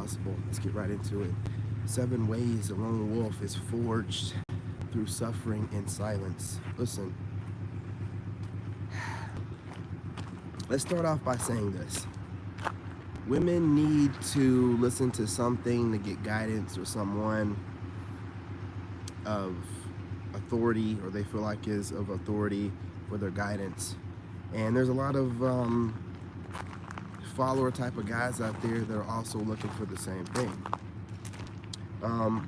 possible. Let's get right into it. 7 ways a lone wolf is forged through suffering and silence. Listen, let's start off by saying this. Women need to listen to something to get guidance, or someone of authority, or they feel like is of authority for their guidance. And there's a lot of follower type of guys out there that are also looking for the same thing.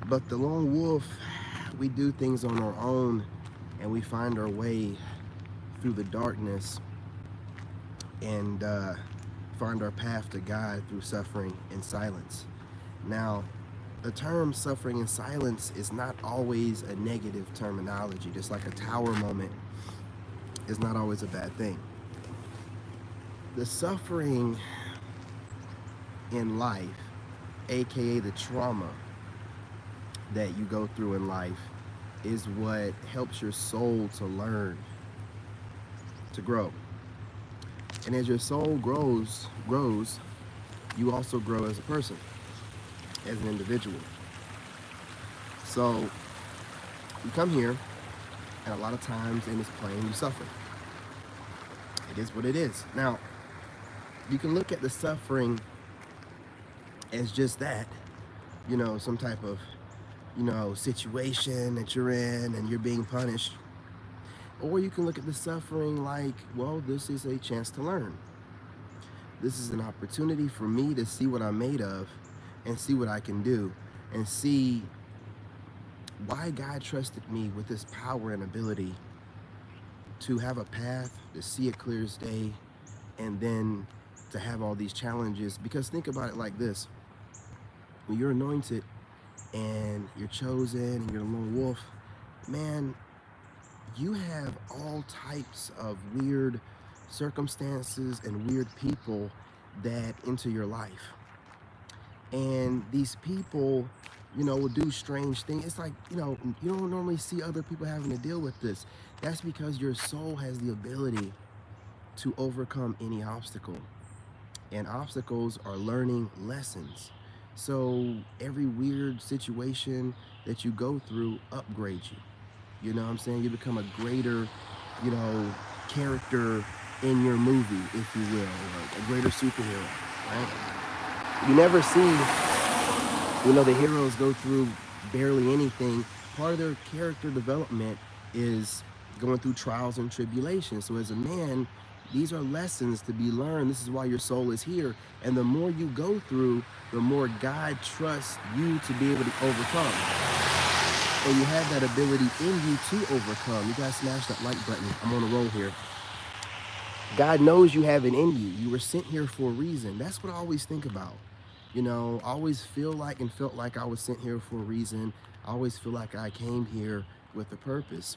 But the lone wolf, we do things on our own, and we find our way through the darkness and find our path to God through suffering and silence. Now, the term suffering and silence is not always a negative terminology. Just like a tower moment is not always a bad thing. The suffering in life, aka the trauma that you go through in life, is what helps your soul to learn, to grow. And as your soul grows, you also grow as a person, as an individual. So you come here, and a lot of times in this plane you suffer. It is what it is. Now, you can look at the suffering as just that, some type of, situation that you're in and you're being punished. Or you can look at the suffering like, well, this is a chance to learn. This is an opportunity for me to see what I'm made of and see what I can do, and see why God trusted me with this power and ability to have a path, to see it clear as day, and then to have all these challenges. Because think about it like this: when you're anointed and you're chosen and you're a lone wolf, man, you have all types of weird circumstances and weird people that enter your life. And these people, will do strange things. It's like, you don't normally see other people having to deal with this. That's because your soul has the ability to overcome any obstacle. And obstacles are learning lessons. So every weird situation that you go through upgrades you. You know what I'm saying? You become a greater, character in your movie, if you will, or a greater superhero, right? You never see, the heroes go through barely anything. Part of their character development is going through trials and tribulations. So as a man, these are lessons to be learned. This is why your soul is here. And the more you go through, the more God trusts you to be able to overcome. And you have that ability in you to overcome. You guys smash that like button. I'm on a roll here. God knows you have it in you. You were sent here for a reason. That's what I always think about. I always feel like and felt like I was sent here for a reason. I always feel like I came here with a purpose.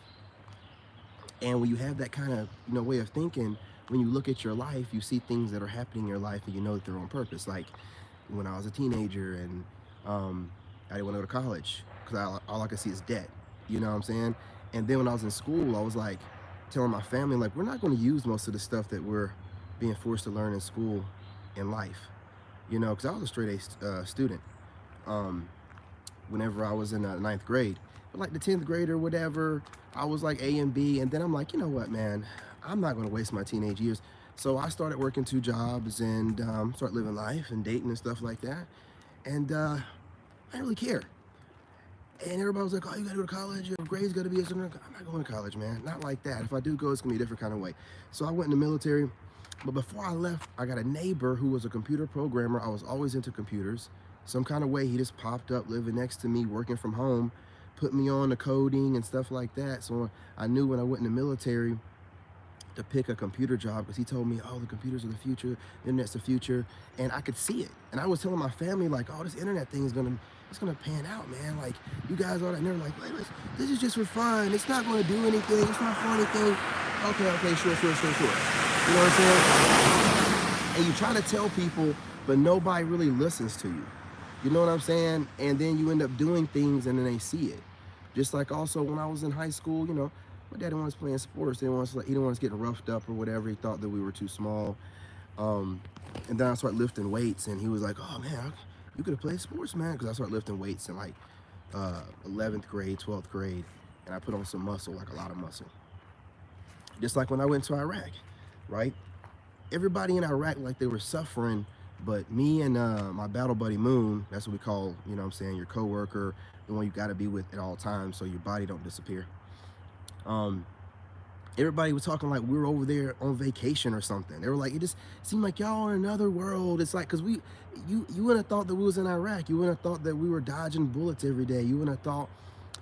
And when you have that kind of, way of thinking, when you look at your life, you see things that are happening in your life and you know that they're on purpose. Like when I was a teenager and I didn't want to go to college because all I could see is debt. You know what I'm saying? And then when I was in school, I was like telling my family, like, we're not going to use most of the stuff that we're being forced to learn in school in life. Because I was a straight A student whenever I was in 9th grade. But like the 10th grade or whatever, I was like A and B. And then I'm like, you know what, man, I'm not going to waste my teenage years. So I started working 2 jobs and start living life and dating and stuff like that. And I didn't really care. And everybody was like, oh, you got to go to college. Your grades got to be a certain. I'm not going to college, man. Not like that. If I do go, it's going to be a different kind of way. So I went in the military. But before I left, I got a neighbor who was a computer programmer. I was always into computers. Some kind of way, he just popped up living next to me, working from home, put me on the coding and stuff like that. So I knew when I went in the military to pick a computer job, because he told me, oh, the computers are the future, the internet's the future. And I could see it. And I was telling my family, like, oh, this internet thing is it's gonna pan out, man. Like, you guys all that. And they're like, wait, this is just for fun. It's not gonna do anything. It's not for anything. Okay, sure. You know what I'm saying? And you try to tell people, but nobody really listens to you. You know what I'm saying? And then you end up doing things and then they see it. Just like also when I was in high school, my dad didn't want us playing sports. He didn't want us getting roughed up or whatever. He thought that we were too small. And then I started lifting weights and he was like, oh man, you could have played sports, man. Because I started lifting weights in like 11th grade, 12th grade, and I put on some muscle, like a lot of muscle. Just like when I went to Iraq, right? Everybody in Iraq, like they were suffering, but me and my battle buddy Moon, that's what we call, you know what I'm saying, your coworker, the one you got to be with at all times so your body don't disappear. Um, Everybody was talking like we were over there on vacation or something. They were like, it just seemed like y'all in another world. It's like, cause you wouldn't have thought that we was in Iraq. You wouldn't have thought that we were dodging bullets every day. You wouldn't have thought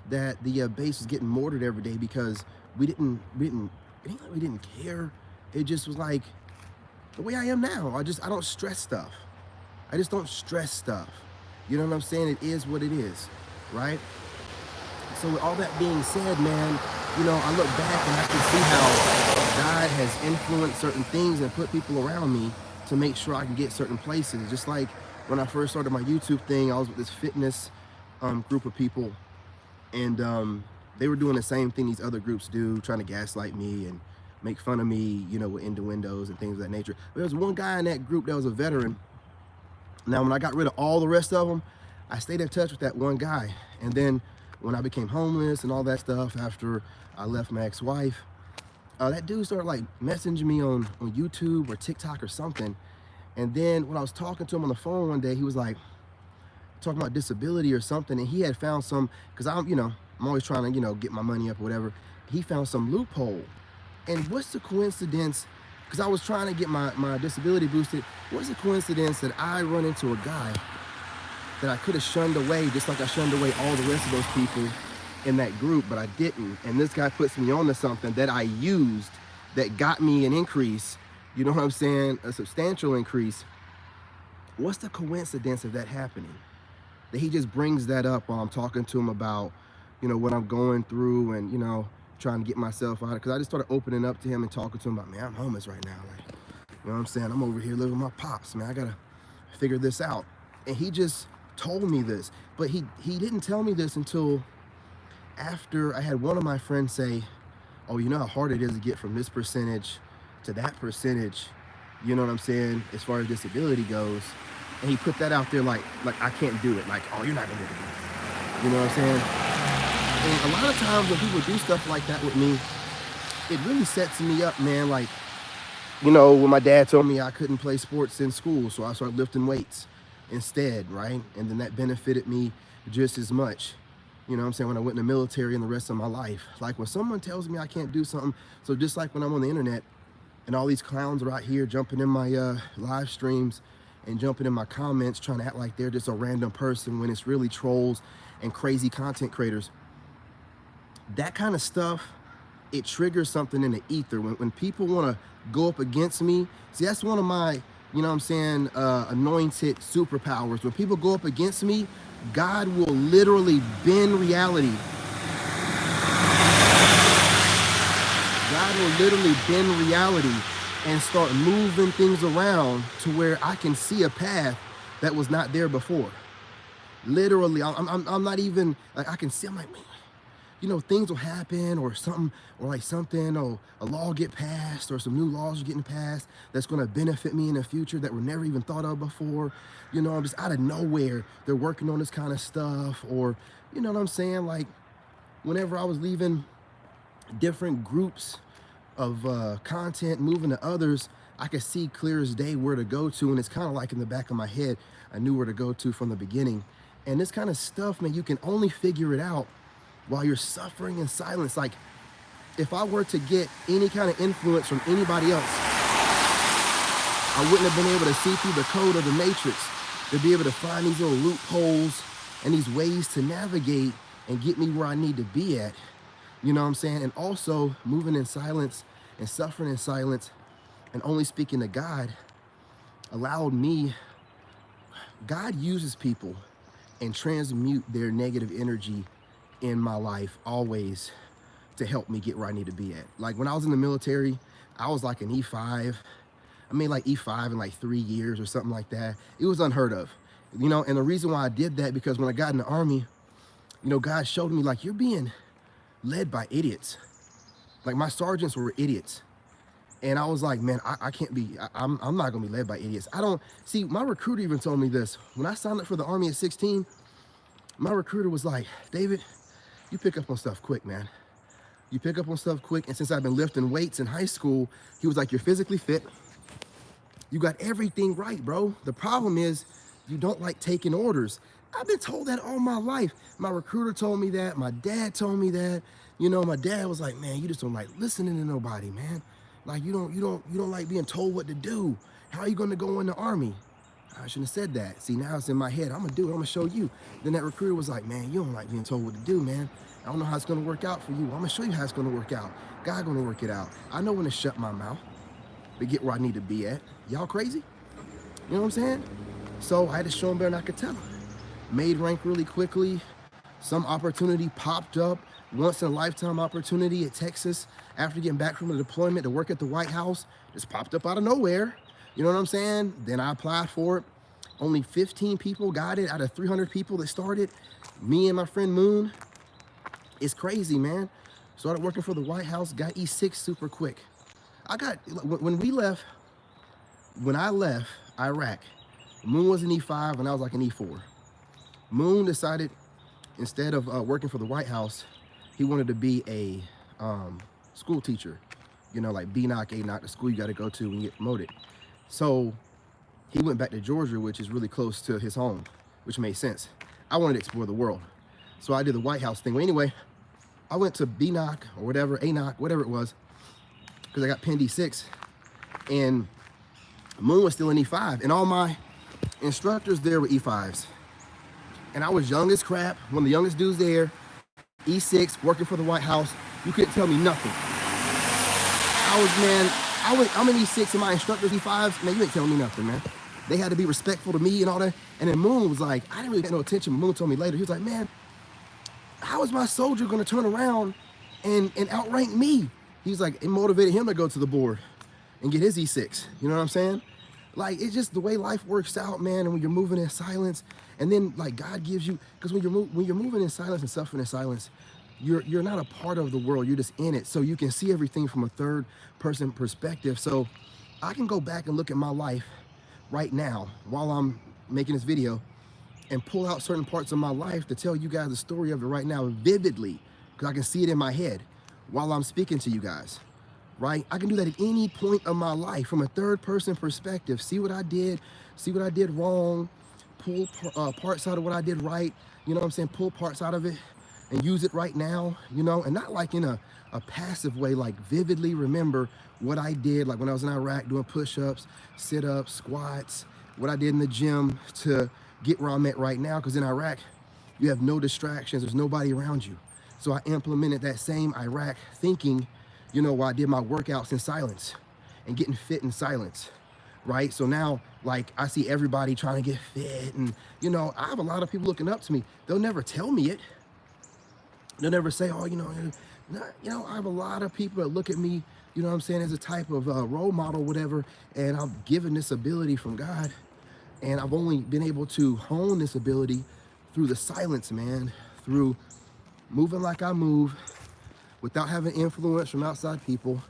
that the base was getting mortared every day because we didn't care. It just was like the way I am now. I don't stress stuff. I just don't stress stuff. You know what I'm saying? It is what it is, right? So with all that being said, man, you know, I look back and I can see how God has influenced certain things and put people around me to make sure I can get certain places. Just like when I first started my YouTube thing, I was with this fitness group of people, and they were doing the same thing these other groups do, trying to gaslight me and make fun of me, you know, with innuendos and things of that nature. There was one guy in that group that was a veteran. Now, when I got rid of all the rest of them, I stayed in touch with that one guy. And then when I became homeless and all that stuff after I left my ex-wife, that dude started like messaging me on YouTube or TikTok or something. And then when I was talking to him on the phone one day, he was like talking about disability or something. And he had found some, because I'm always trying to, get my money up or whatever. He found some loophole. And what's the coincidence? Because I was trying to get my disability boosted. What's the coincidence that I run into a guy that I could have shunned away, just like I shunned away all the rest of those people in that group, but I didn't. And this guy puts me on to something that I used that got me an increase, you know what I'm saying, a substantial increase. What's the coincidence of that happening? That he just brings that up while I'm talking to him about, what I'm going through and, trying to get myself out. Because I just started opening up to him and talking to him about, man, I'm homeless right now. Like, you know what I'm saying? I'm over here living with my pops, man. I got to figure this out. And he just told me this, but he didn't tell me this until after I had one of my friends say, oh, you know how hard it is to get from this percentage to that percentage, you know what I'm saying, as far as disability goes. And he put that out there like I can't do it. Like, oh, you're not gonna do it. You know what I'm saying? And a lot of times when people do stuff like that with me, it really sets me up, man. Like, when my dad told me I couldn't play sports in school, so I started lifting weights instead, right? And then that benefited me just as much, you know what I'm saying, when I went in the military and the rest of my life. Like when someone tells me I can't do something, so just like when I'm on the internet and all these clowns are out here jumping in my live streams and jumping in my comments trying to act like they're just a random person when it's really trolls and crazy content creators. That kind of stuff, it triggers something in the ether. When people want to go up against me, see, that's one of my, you know what I'm saying, anointed superpowers. When people go up against me, God will literally bend reality. God will literally bend reality and start moving things around to where I can see a path that was not there before. Literally, I'm not even, like, I can see, I'm like, man, things will happen or something, or a law get passed or some new laws are getting passed that's going to benefit me in the future that were never even thought of before. I'm just out of nowhere. They're working on this kind of stuff, or, you know what I'm saying? Like whenever I was leaving different groups of content, moving to others, I could see clear as day where to go to. And it's kind of like in the back of my head, I knew where to go to from the beginning. And this kind of stuff, man, you can only figure it out while you're suffering in silence. Like, if I were to get any kind of influence from anybody else, I wouldn't have been able to see through the code of the matrix to be able to find these little loopholes and these ways to navigate and get me where I need to be at. You know what I'm saying? And also moving in silence and suffering in silence and only speaking to God allowed me, God uses people and transmute their negative energy in my life always to help me get where I need to be at. Like when I was in the military, I was like an E5. I made like E5 in like 3 years or something like that. It was unheard of, and the reason why I did that, because when I got in the Army, God showed me, like, you're being led by idiots. Like my sergeants were idiots. And I was like, man, I can't be, I'm not gonna be led by idiots. I don't, see, my recruiter even told me this. When I signed up for the Army at 16, my recruiter was like, David, you pick up on stuff quick, man. You pick up on stuff quick. And since I've been lifting weights in high school, he was like, you're physically fit. You got everything right, bro. The problem is you don't like taking orders. I've been told that all my life. My recruiter told me that. My dad told me that. You know, my dad was like, man, you just don't like listening to nobody, man. Like you don't like being told what to do. How are you gonna go in the Army? I shouldn't have said that. See, now it's in my head. I'm gonna do it. I'm gonna show you. Then that recruiter was like, man, you don't like being told what to do, man. I don't know how it's gonna work out for you. I'm gonna show you how it's gonna work out. God gonna work it out. I know when to shut my mouth to get where I need to be at. Y'all crazy? You know what I'm saying? So I had to show him better than I could tell him. Made rank really quickly. Some opportunity popped up, once in a lifetime opportunity at Texas after getting back from the deployment to work at the White House. Just popped up out of nowhere. You know what I'm saying? Then I applied for it. Only 15 people got it out of 300 people that started. Me and my friend Moon. It's crazy, man. Started working for the White House, got E6 super quick. When I left Iraq, Moon was an E5 and I was like an E4. Moon decided, instead of working for the White House, he wanted to be a school teacher. You know, like B-Knock, A-Knock, the school you got to go to when you get promoted. So he went back to Georgia, which is really close to his home, which made sense. I wanted to explore the world. So I did the White House thing. Well, anyway, I went to B-Knock or whatever, A-Knock, whatever it was, because I got pinned E6. And Moon was still in E5. And all my instructors there were E5s. And I was young as crap, one of the youngest dudes there, E6, working for the White House. You couldn't tell me nothing. I'm an E6 and my instructors E5s, man, you ain't telling me nothing, man. They had to be respectful to me and all that. And then Moon was like, I didn't really pay no attention. Moon told me later, he was like, man, how is my soldier gonna turn around and outrank me? He's like, it motivated him to go to the board and get his E6. You know what I'm saying? Like, it's just the way life works out, man. And when you're moving in silence, and then like God gives you, because when you're moving in silence and suffering in silence, you're not a part of the world. You're just in it. So you can see everything from a third person perspective. So I can go back and look at my life right now while I'm making this video and pull out certain parts of my life to tell you guys the story of it right now vividly, because I can see it in my head while I'm speaking to you guys, right? I can do that at any point of my life from a third person perspective. See what I did wrong, pull parts out of what I did right, you know what I'm saying? Pull parts out of it and use it right now, you know, and not like in a passive way, like vividly remember what I did, like when I was in Iraq doing push-ups, sit-ups, squats, what I did in the gym to get where I'm at right now. Because in Iraq, you have no distractions, there's nobody around you. So I implemented that same Iraq thinking, you know, while I did my workouts in silence and getting fit in silence, right? So now, like, I see everybody trying to get fit, and, you know, I have a lot of people looking up to me. They'll never tell me it. They'll never say, oh, you know, I have a lot of people that look at me, you know what I'm saying, as a type of role model, whatever, and I'm given this ability from God, and I've only been able to hone this ability through the silence, man, through moving like I move, without having influence from outside people,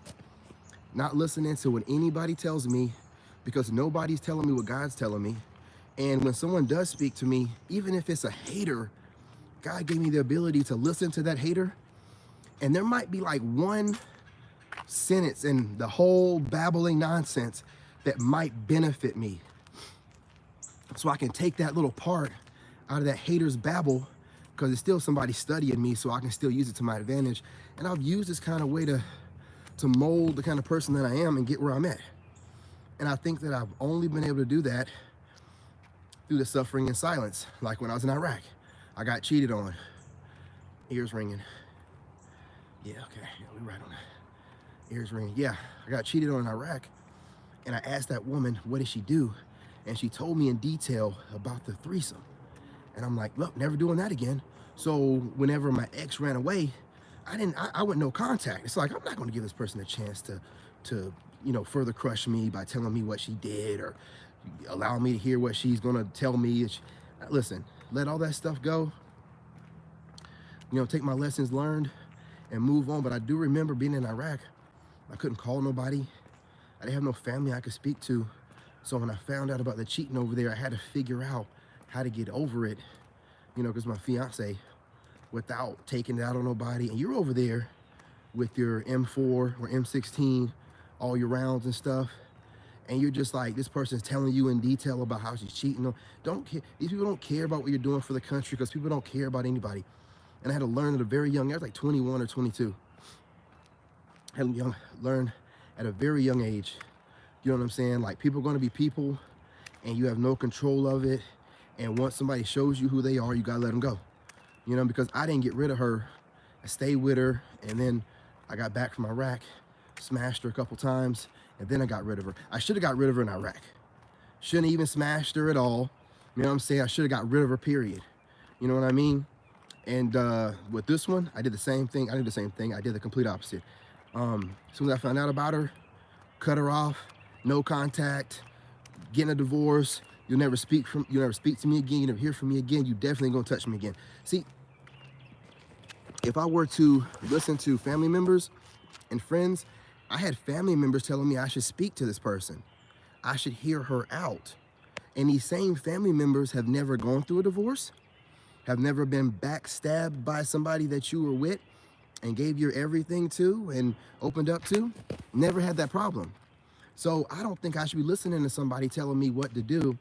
not listening to what anybody tells me, because nobody's telling me what God's telling me. And when someone does speak to me, even if it's a hater, God gave me the ability to listen to that hater, and there might be like one sentence in the whole babbling nonsense that might benefit me. So I can take that little part out of that hater's babble, because it's still somebody studying me, so I can still use it to my advantage. And I've used this kind of way to mold the kind of person that I am and get where I'm at. And I think that I've only been able to do that through the suffering and silence. Like when I was in Iraq, I got cheated on. Ears ringing. Yeah, okay, yeah, we're right on that. Ears ringing. Yeah, I got cheated on in Iraq. And I asked that woman, what did she do? And she told me in detail about the threesome. And I'm like, look, never doing that again. So whenever my ex ran away, I went no contact. It's like, I'm not going to give this person a chance to, you know, further crush me by telling me what she did or allow me to hear what she's going to tell me. Listen, let all that stuff go. You know, take my lessons learned and move on. But I do remember being in Iraq. I couldn't call nobody. I didn't have no family I could speak to. So when I found out about the cheating over there, I had to figure out how to get over it, you know, because my fiance, without taking it out on nobody. And you're over there with your M4 or M16, all your rounds and stuff. And you're just like, this person's telling you in detail about how she's cheating. Don't care. These people don't care about what you're doing for the country because people don't care about anybody. And I had to learn at a very young age, I was like 21 or 22. I had to learn at a very young age. You know what I'm saying? Like, people are going to be people and you have no control of it. And once somebody shows you who they are, you got to let them go. You know, because I didn't get rid of her. I stayed with her, and then I got back from Iraq, smashed her a couple times, and then I got rid of her. I should have got rid of her in Iraq. Shouldn't even smashed her at all. You know what I'm saying? I should have got rid of her, period. You know what I mean? And with this one, I did the same thing. I did the complete opposite. As soon as I found out about her, cut her off, no contact, getting a divorce. You'll never speak to me again. You never hear from me again. You definitely gonna touch me again. See, if I were to listen to family members and friends, I had family members telling me I should speak to this person. I should hear her out. And these same family members have never gone through a divorce, have never been backstabbed by somebody that you were with and gave your everything to and opened up to. Never had that problem. So I don't think I should be listening to somebody telling me what to do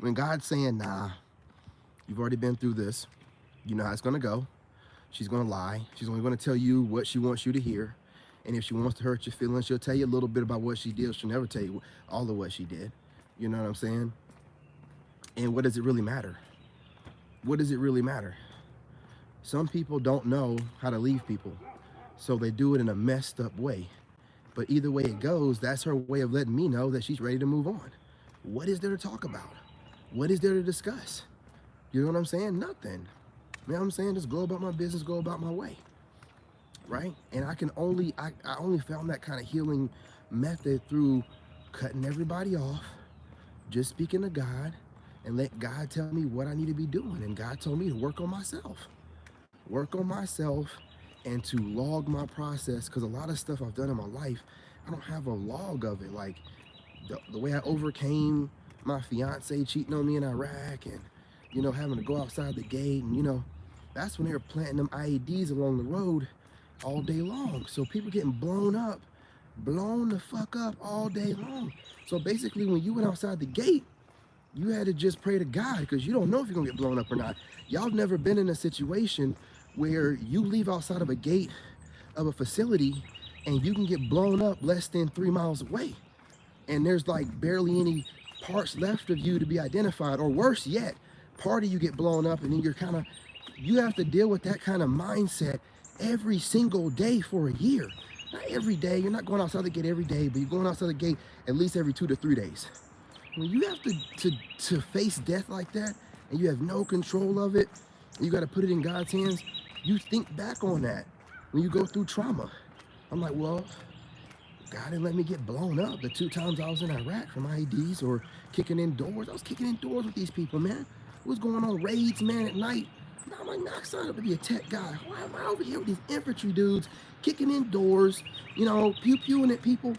when God's saying, nah, you've already been through this. You know how it's gonna go. She's gonna lie. She's only gonna tell you what she wants you to hear. And if she wants to hurt your feelings, she'll tell you a little bit about what she did. She'll never tell you all of what she did. You know what I'm saying? And what does it really matter? What does it really matter? Some people don't know how to leave people, so they do it in a messed up way. But either way it goes, that's her way of letting me know that she's ready to move on. What is there to talk about? What is there to discuss? You know what I'm saying? Nothing. You know what I'm saying? Just go about my business, go about my way. Right? And I only found that kind of healing method through cutting everybody off, just speaking to God, and let God tell me what I need to be doing. And God told me to work on myself. Work on myself and to log my process, because a lot of stuff I've done in my life, I don't have a log of it. Like the way I overcame my fiance cheating on me in Iraq, and, you know, having to go outside the gate, and, you know, that's when they were planting them IEDs along the road all day long. So people getting blown the fuck up all day long. So basically, when you went outside the gate, you had to just pray to God, because you don't know if you're gonna get blown up or not. Y'all have never been in a situation where you leave outside of a gate of a facility and you can get blown up less than 3 miles away. And there's like barely any parts left of you to be identified, or worse yet, part of you get blown up, and then you have to deal with that kind of mindset every single day for a year. Not every day, you're not going outside the gate every day, but you're going outside the gate at least every 2 to 3 days. When you have to face death like that, and you have no control of it, you got to put it in God's hands, you think back on that when you go through trauma. I'm like, well, God didn't let me get blown up the 2 times I was in Iraq from IEDs or kicking in doors. I was kicking in doors with these people, man. What was going on raids, man, at night? Now I'm like, nah, I signed up to be a tech guy. Why am I over here with these infantry dudes kicking in doors, you know, pew-pewing at people?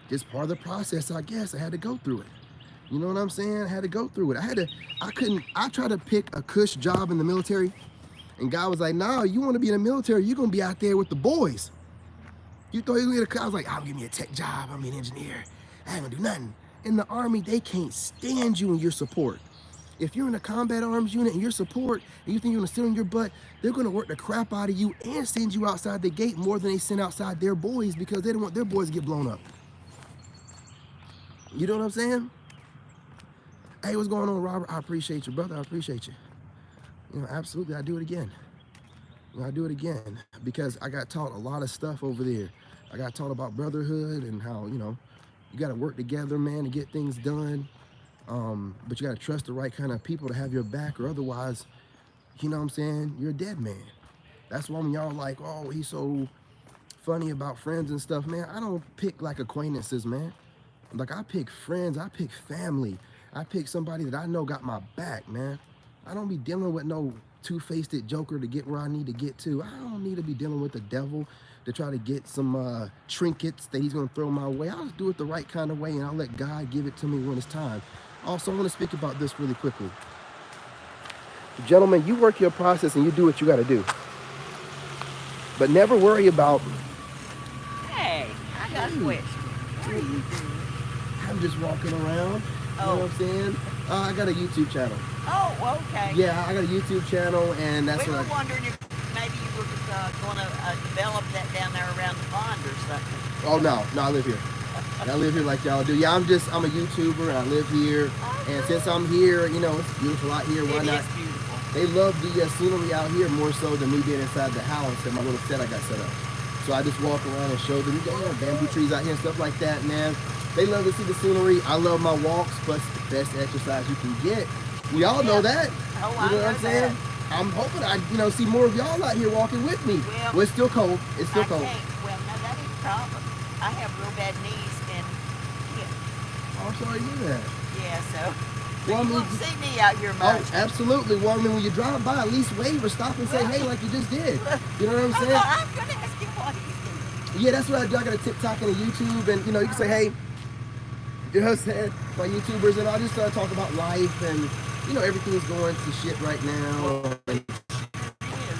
Just part of the process, I guess. I had to go through it. You know what I'm saying? I had to go through it. I tried to pick a cush job in the military, and God was like, nah, you want to be in the military, you're going to be out there with the boys. You thought you were going to, I was like, I'll give me a tech job, I'm an engineer, I ain't going to do nothing. In the Army, they can't stand you and your support. If you're in a combat arms unit and your support, and you think you're going to sit on your butt, they're going to work the crap out of you and send you outside the gate more than they send outside their boys, because they don't want their boys to get blown up. You know what I'm saying? Hey, what's going on, Robert? I appreciate you, brother. I appreciate you. You know, absolutely, I do it again. I do it again because I got taught a lot of stuff over there. I got taught about brotherhood and how, you know, you got to work together, man, to get things done. But you got to trust the right kind of people to have your back, or otherwise, you know what I'm saying, you're a dead man. That's why when y'all like, oh, he's so funny about friends and stuff, man, I don't pick like acquaintances, man. Like, I pick friends, I pick family. I pick somebody that I know got my back, man. I don't be dealing with no two-faced joker to get where I need to get to. I don't need to be dealing with the devil to try to get some trinkets that he's going to throw my way. I'll just do it the right kind of way, and I'll let God give it to me when it's time. Also, I want to speak about this really quickly. Gentlemen, you work your process and you do what you got to do. But never worry about, Hey, I got a hey, question. What are you doing? I'm just walking around. You know Oh, what I'm saying? I got a YouTube channel. oh, okay. Yeah, I got a YouTube channel, and that's We what were I. wondering if maybe you were going to develop that down there around the pond or something. Oh no, I live here. I live here like y'all do. Yeah, I'm a YouTuber and I live here. Oh, And since cool. I'm here, it's beautiful out here. Why It not? is beautiful. They love the scenery out here more so than me being inside the house and my little set I got set up. So I just walk around and show them, bamboo trees out here and stuff like that, man. They love to see the scenery. I love my walks, plus it's the best exercise you can get. We all know Yeah. that. Oh, You I know what know I'm that. saying? I'm hoping I see more of y'all out here walking with me. Well, Well, it's still cold. It's still I cold. can't. Well, no, that ain't a problem. I have real bad knees and hip. Oh, I'm sorry to hear that. Yeah, so Well, I you mean, won't see me out here oh, much. absolutely. Well, I mean, when you drive by, at least wave or stop and say, Well, hey, like you just did. You know what I'm I'm, saying? I'm going to ask you what he's doing. Yeah, that's what I do. I got a TikTok and a YouTube, and you can All say, right. hey, you know what I'm saying? My YouTubers, and I just talk about life and everything's going to shit right Well, now, it is.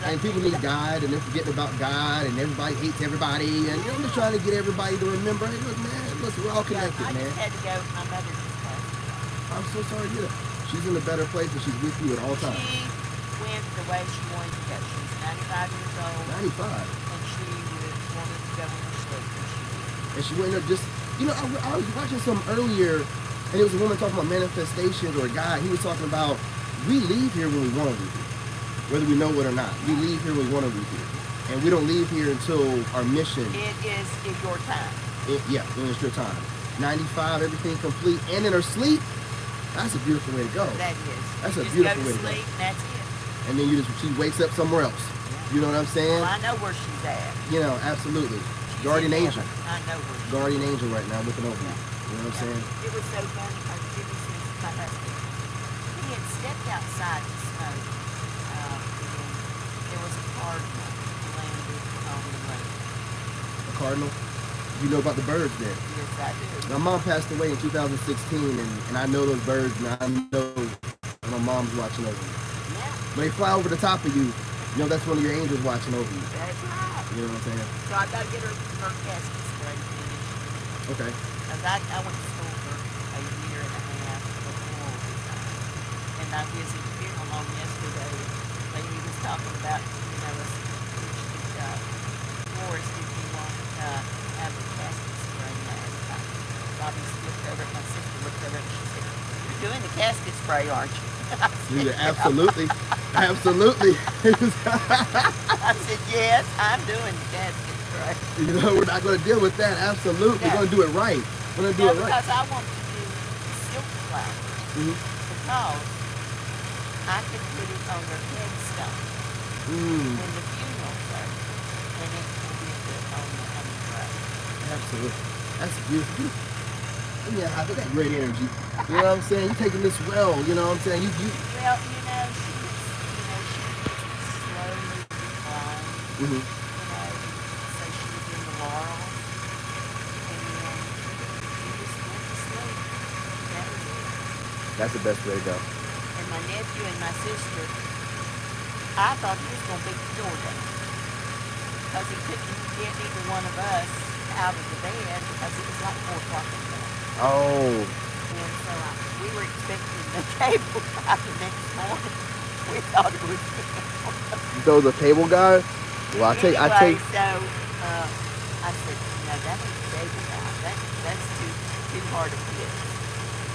and people need God, and they're forgetting about God, and everybody hates everybody, and I'm just Yeah. trying to get everybody to remember, hey, look, man, listen, we're all Yeah, connected, I man. just had to go. My mother just passed away. I'm so sorry to hear that. She's in a better place, and she's with you at all times. She went the way she wanted to go. She was 95 years old, 95. and she wanted to go in her sleep, and she did. And she went up just, I was watching some earlier, and it was a woman talking about manifestations, or a guy. He was talking about we leave here when we want to leave here, whether we know it or not. We Yeah. leave here when we want to leave here, and we don't leave here until our mission. It is your time. Yeah, when it's your time. 95, everything complete, and in her sleep. That's a beautiful way to go. That is. That's You a just go beautiful to way to go. sleep, and that's it. And then she wakes up somewhere else. Yeah. You know what I'm Well, saying? I know where she's at. Absolutely. She's Guardian in angel. heaven. I know where she's Guardian at. angel right now looking over you. Yeah. You know what I'm Yeah. saying? It was so funny because Jimmy says my husband, he had stepped outside to smoke, and there was a cardinal landed on the road. A cardinal. You know about the birds then. Yes, I do. My mom passed away in 2016, and I know those birds, and I know my mom's watching over you. Yeah, When they fly over the top of you, that's one of your angels watching over you. that's right. You know what I'm saying? So I got to get her casket sprayed finished. Okay. Because I went to school for a year and a half before we died. And I visited the funeral home yesterday. The lady was talking about, Forrest, if you want have the casket spray last time. Bobby looked over at my sister, looked over and she said, you're doing the casket spray, aren't you? I said, Yeah, yeah. absolutely. Absolutely. I said, yes, I'm doing the casket spray. We're not going to deal with that. Absolutely. No. We're going to do it right. We're going to do No, it right. because I want to do silk flowers. Mm-hmm. Because I could put it on their headstone when the funeral's over, and it will be put on the grave. Absolutely. That's beautiful. Yeah, I think that's great energy. You know what I'm saying? You're taking this well. You know what I'm saying? You. Well, she was slowly declining. Mm-hmm. So she was in the laurel, and then she just went to sleep. That was it. That's the best way to go. And my nephew and my sister, I thought he was going to beat the door down because he couldn't get either one of us out of the bed because it was like 4 o'clock in the morning. Oh. And so we were expecting the cable by the next morning. We thought it was So the cable guy. Well, I take. anyway. So I said, no, that ain't the cable guy. That's too hard to fix.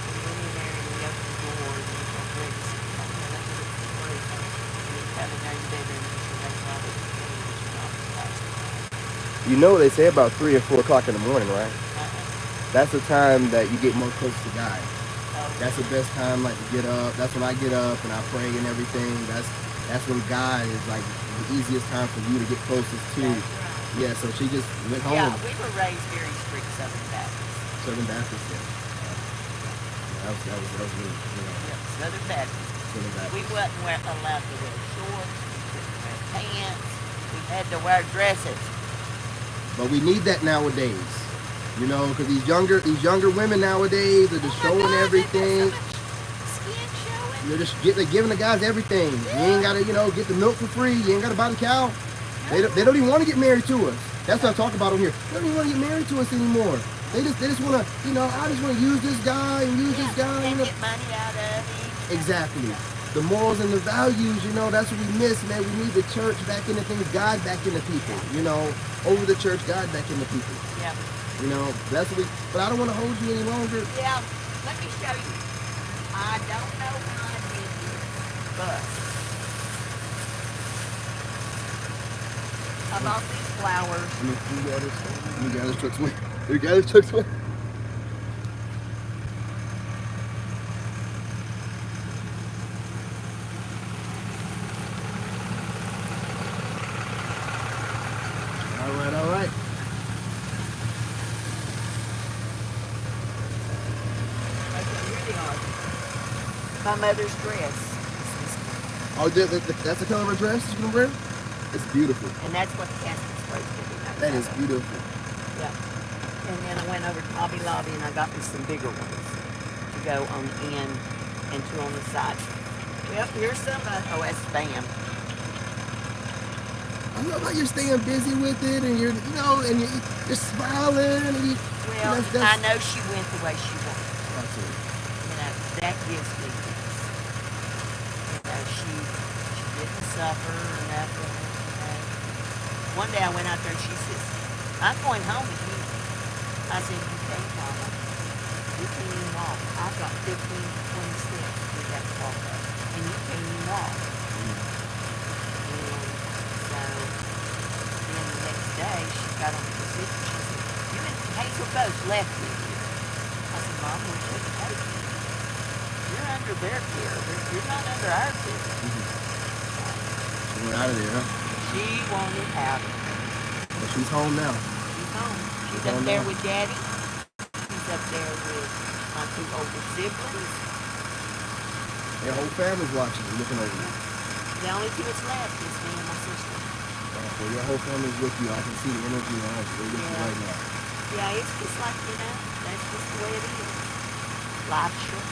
We went in there and we opened the door and we told Greg, he said, come here, let's look at the break. And he come in there in the bedroom and he said, that's not what the cable was not plastic. You know what they say about 3 or 4 o'clock in the morning, right? Uh-uh. That's the time that you get most close to God. Oh, That's the best time, like to get up. That's when I get up and I pray and everything. That's when God is like the easiest time for you to get closest to. that's right. Yeah, so she just went home. Yeah, we were raised very strict Southern Baptist. Southern Baptist. Yeah. That was really. Yep, Southern Baptist. feel that. We wasn't allowed to wear shorts. We couldn't wear pants. We had to wear dresses. But we need that nowadays. You know, because these younger women nowadays are Oh just my showing God, they've got so everything. much skin showing. They're giving the guys everything. You ain't Yeah. gotta, get the milk for free. You ain't gotta buy the cow. They No. don't even want to get married to us. That's what I No. talk about on here. They don't even want to get married to us anymore. They just want to, I just want to use this guy and use this Yeah. guy. And get money out of him. Exactly. Yeah. The morals and the values, that's what we miss, man. We need the church back into things, God back into people, Yeah. over the church, God back into people. Yeah. That's what we, but I don't want to hold you any longer. Yeah. Let me show you. I don't know when I did this, but I bought these flowers. Let me gather trucks away. Let me gather trucks away. All right, all right. Here they are. My mother's dress. Oh, that's the color of her dress she's gonna wear? It's beautiful. And that's what the casket's supposed to be. That is beautiful. Yeah. And then I went over to Hobby Lobby and I got me some bigger ones to go on the end and two on the side. Well, here's some, that's spam. I love how you're staying busy with it, and you're smiling, and Well, I know she went the way she wanted. Absolutely. That gives me peace. She didn't suffer or nothing. One day I went out there and she says, I'm going home with you. I said, you can't, Mama. You can't even walk. I've got 15 to 20 steps we have to walk up. And you can't even walk. And so then the next day she got on the position. She said, you and Hazel both left me here. I said, Mom, we couldn't take you. You're under their care. You're not under our care. She went out of there, huh? She wanted out of there. But she's home now. She's home. She's up there with Daddy. She's up there with my two older siblings. Their whole family's watching and looking over you. The only two that's left is me and my sister. So your whole family's with you. I can see the energy in her. They're with you right now. Yeah, it's just like, that's just the way it is. Life's short.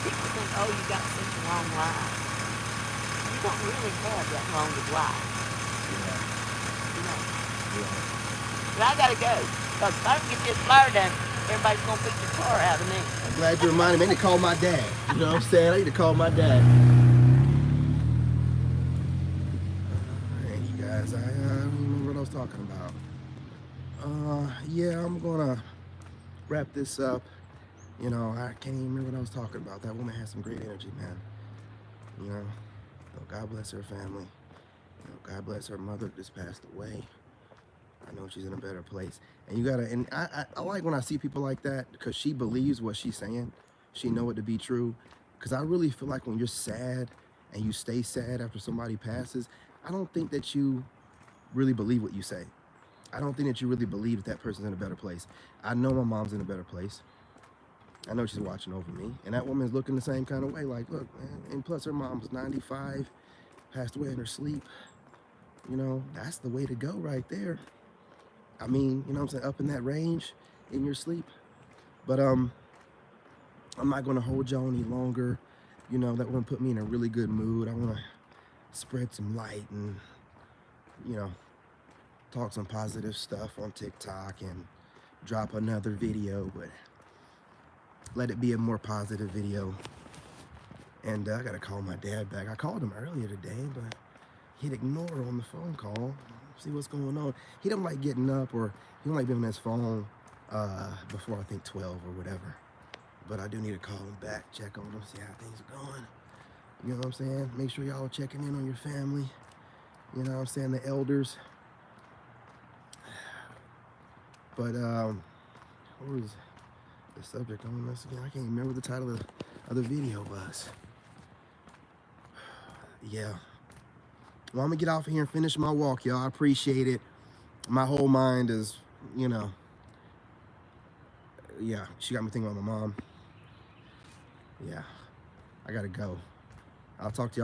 People think, oh, you got such a long life. You don't really have that long of life. Yeah. Yeah. But I gotta go. Because if I don't get this flower done, everybody's gonna beat the tar out of me. I'm glad you reminded me. I need to call my dad. You know what I'm saying? I need to call my dad. Hey, you guys, I don't remember what I was talking about. Yeah, I'm gonna wrap this up. I can't even remember what I was talking about. That woman has some great energy, man. God bless her family. God bless her mother just passed away. I know she's in a better place. And I like when I see people like that because she believes what she's saying. She know it to be true. Because I really feel like when you're sad and you stay sad after somebody passes, I don't think that you really believe what you say. I don't think that you really believe that person's in a better place. I know my mom's in a better place. I know she's watching over me. And that woman's looking the same kind of way. Like, look, man. And plus her mom's 95, passed away in her sleep. That's the way to go right there. I mean, what I'm saying, up in that range in your sleep. But I'm not gonna hold y'all any longer. That one put me in a really good mood. I wanna spread some light and, you know, talk some positive stuff on TikTok and drop another video, but let it be a more positive video. And I gotta call my dad back. I called him earlier today, but he'd ignore on the phone call. See what's going on. He don't like getting up, or he don't like being on his phone before I think 12 or whatever. But I do need to call him back, check on him, see how things are going. You know what I'm saying? Make sure y'all are checking in on your family. You know what I'm saying? The elders. But what was the subject on this again? I can't remember the title of the video was. Yeah. Well, I'm gonna get off of here and finish my walk, y'all. I appreciate it. My whole mind is, yeah, she got me thinking about my mom. Yeah, I gotta go. I'll talk to y'all.